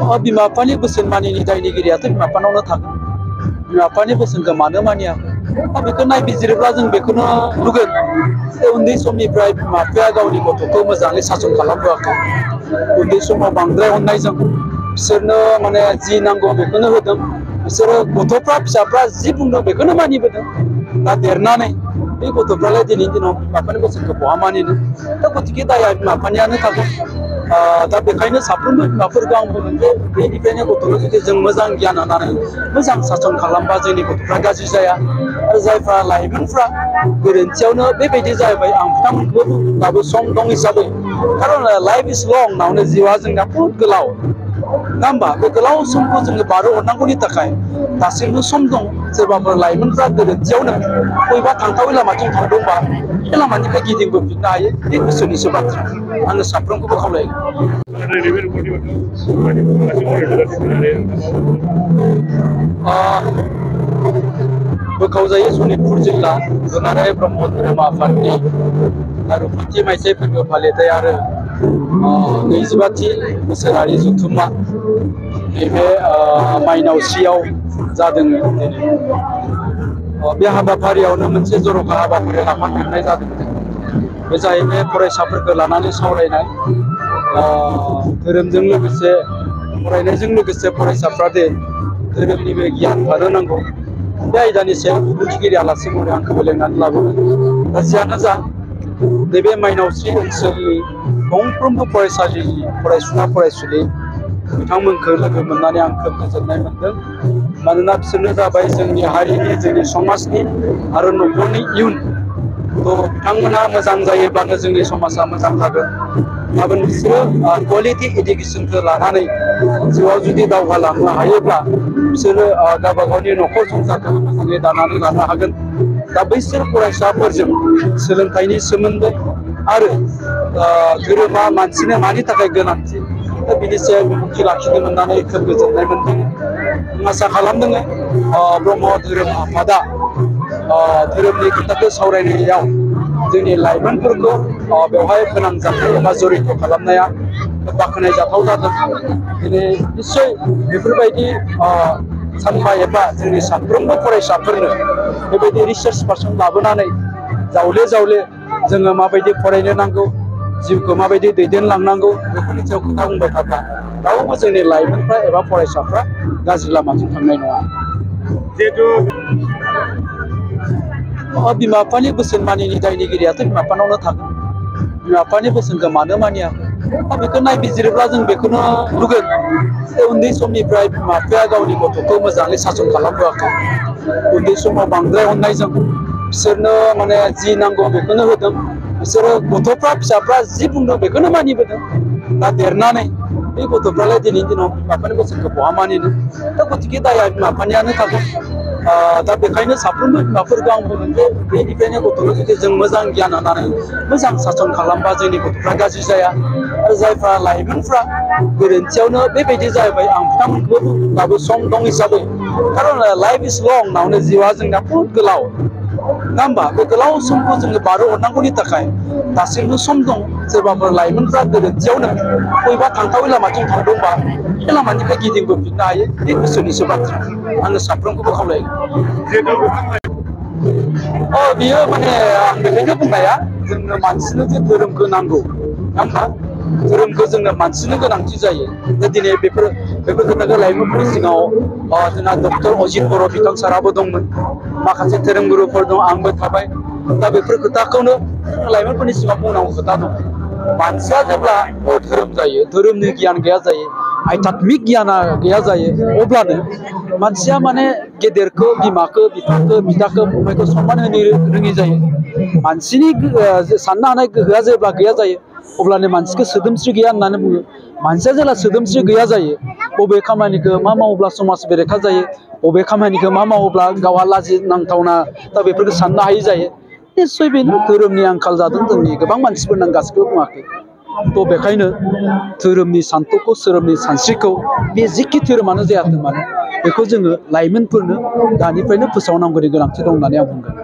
बिमा बिफानि बोसोन मानिनि दायनिगिरियाथ' बिमा बिफानावनो थागोन। बिमा बिफानि बोसोनखौ मानो मानिया दा बेखौ नायबिजिरोब्ला जों बेखौनो नुगोन उन्दै समनिफ्राय बिमा बिफाया गावनि गथ'खौ मोजाङै सासन खालामबोआखै। उन्दै समाव बांद्राय अननायजों बिसोरनो माने जि नांगौ बेखौनो होदों। बिसोरो गथ'फ्रा फिसाफ्रा जि बुंदों बेखौनो मानिबोदों। दा देरनानै बे गथ'फ्रालाय दिनैनि दिनाव बिमा बिफानि बोसोनखौ बहा मानिनो दा गतिके दाया बिमा बिफानियानो थागोन। दा बेखायनो साफ्रोमबो बिमाफोरखौ आं बुंगोन जे बेनिफ्रायनो गथ'नो जुदि जों मोजां गियान होनानै मोजां सासन खालामबा जोंनि गथ'फ्रा गाज्रि जाया। आरो जायफ्रा लाइमोनफ्रा गोरोन्थियावनो बेबायदि जाहैबाय आं बिथांमोनखौबो दाबो सम दं हिसाबै खारन लाइफ इज लं नावनो जिउआ जोंना बहुद गोलाव नङा होमबा बे गोलाव समखौ जोङो बारहोहरनांगौनि थाखाय दासिमबो सम दं। सोरबाफोर लाइमोनफ्रा गोरोन्थियावनो बबेबा थांथावै लामाथिं थांदोंबा बे लामानिफ्राय गिदिंबोफिननो हायो बे गोसोनिसो बाथ्रा आङो साफ्रोमखौबो खावलायगोन। बोखावजायो सनितपुर जिल्ला दुलाराय ब्रह्म धोरोम आफादनि रुपथि मायथाइ फोरबो फालिथाय आरो 25थि बोसोरारि जथुम्मा नैबे माइनावस्रियाव जादों दिनै। बे हाबाफारियावनो मोनसे जर'खा हाबाफारि लाफादेरनाय जादों। बे जाहैबाय फरायसाफोरखौ लानानै सावरायनाय धोरोमजों लोगोसे फरायनायजों लोगोसे फरायसाफ्रा दे धोरोमनिबो गियान थानो नांगौ। बे आयदानि सायाव बिबुंथिगिरि आलासि महरै आंखौबो लेंनानै लाबोदों। दा जियानो जा नैबे माइनावस्रि ओनसोलनि गंफ्रोमबो फरायसालिनि फरायसुला फरायसुलि बिथांमोनखौ लोगो मोननानै आं खोब गोजोननाय मोनदों। मानोना बिसोरनो जाबाय जोंनि हारिनि जोंनि समाजनि आरो न'खरनि इयुन। बिथांमोना मोजां जायोब्लानो जोंनि समाजा मोजां जागोन। गाबोन बिसोरो क्वालिटि इडुकेसनखौ लानानै जिउआव जुदि दावगालांनो हायोब्ला बिसोरो गावबा गावनि न'खर संसारखौ मोजाङै दानानै लानो हागोन। दा बैसोर फरायसाफोरजों सोलोंथाइनि सोमोन्दै आरो धोरोमा मानसिनो मानि थाखाय गोनांथि दा बिनि सायाव बिबुंथि लाखिनो मोननानै खोब गोजोननाय मोनदों। आसा खालामदों ब्रह्म धोरोम आफादा धोरोमनि खोथाखौ सावरायनायाव जोंनि लाइमोनफोरखौ बेवहाय फोनांजाबनाय एबा जरित खालामनाया बाख्नायजाथाव जादों। दिनै निस्सय बेफोरबायदि सानफा एफा जोंनि साफ्रोमबो फरायसाफोरनो बेबायदि रिसार्च पारसन लाबोनानै जावले जावले जोङो माबायदि फरायनो नांगौ जिउखौ माबायदि दैदेनलांनांगौ बेफोरनि सायाव खोथा बुंबाय थाब्ला रावबो जोंनि लाइमोनफ्रा एबा फरायसाफ्रा गाज्रि लामाजों थांनाय नङा। जिहेथु बिमा बिफानि बोसोन मानिनि दायनिगिरियाथ' बिमा बिफानावनो थागोन। बिमा बिफानि बोसोनखौ मानो मानिया दा बेखौ नायबिजिरोब्ला जों बेखौनो नुगोन उन्दै समनिफ्राय बिमा बिफाया गावनि गथ'खौ मोजाङै सासन खालामबोआखै। उन्दै समाव बांद्राय अननायजों बिसोरनो माने जि नांगौ बेखौनो होदों। बिसोरो गथ'फ्रा फिसाफ्रा जि बुंदों बेखौनो मानिबोदों। दा देरनानै बे गथ'फ्रालाय दिनैनि दिनाव बिमा बिफानि बोसोनखौ बहा मानिनो दा गतिके दाया बिमा बिफानियानो थागोन। दा बेखायनो साफ्रोमबो बिमाफोरखौ आं बुंगोन जे बेनिफ्रायनो गथ'नो जुदि जों मोजां गियान होनानै मोजां सासन खालामबा जोंनि गथ'फ्रा गाज्रि जाया। आरो जायफ्रा लाइमोनफ्रा गोरोन्थियावनो बेबायदि जाहैबाय आं बिथांमोनखौबो दाबो सम दं हिसाबै खारन लाइफ इज लं नावनो जिउआ जोंना बहुद गोलाव नङा होमबा बे गोलाव समखौ जोङो बारहोहरनांगौनि थाखाय दासिमबो सम दं। सोरबाफोर लाइमोनफ्रा गोरोन्थियावनो बबेबा थांथावै लामाथिं थांदोंबा बे लामानिफ्राय गिदिंबोफिननो हायो बे गोसोनिसो बाथ्रा आङो साफ्रोमखौबो खावलायगोन। बियो माने आं बेखायनो बुंनाया जोंनो मानसिनो जे धोरोमखौ नांगौ नङा होमबा धोरोमखौ जोंनो मानसिनो गोनांथि जायो। दिनै बेफोर खोथाखौ लाइमोनफोरनि सिगाङाव जोंना डक्टर अजित बर' बिथां साराबो दंमोन। माखासे धोरोमगुरुफोर दं आंबो थाबाय। दा बेफोर खोथाखौनो लाइमोनफोरनि सिगाङाव बुंनांगौ खोथा दं। मानसिया जेब्ला धोरोम जायो धोरोमनि गियान गैया जायो आध्यात्मिक गियाना गैया जायो अब्लानो मानसिया माने गेदेरखौ बिमाखौ बिफाखौ बिदाखौ फंबायखौ सनमान होनो रोङि जायो। मानसिनि साननो हानाय गोहोआ जेब्ला गैया जायो अब्लानो मानसिखौ सोदोमस्रि गैया होननानै बुङो। मानसिया जेब्ला सोदोमस्रि गैया जायो बबे खामानिखौ मा मावोब्ला समाज बेरेखा जायो बबे खामानिखौ मा मावोब्ला गावहा लाजिनांथावना दा बेफोरखौ साननो हायि जायो। निस्सय बेनो धोरोमनि आंखाल जादों जोंनि गोबां मानसिफोरनो आं गासिखौबो बुङाखै। थ' बेखायनो धोरोमनि सान्थौखौ धोरोमनि सानस्रिखौ बे जिखि धोरोमानो जायाथों मानो बेखौ जोङो लाइमोनफोरनो दानिफ्रायनो फोसावनांगौनि गोनांथि दं होननानै आं बुंगोन।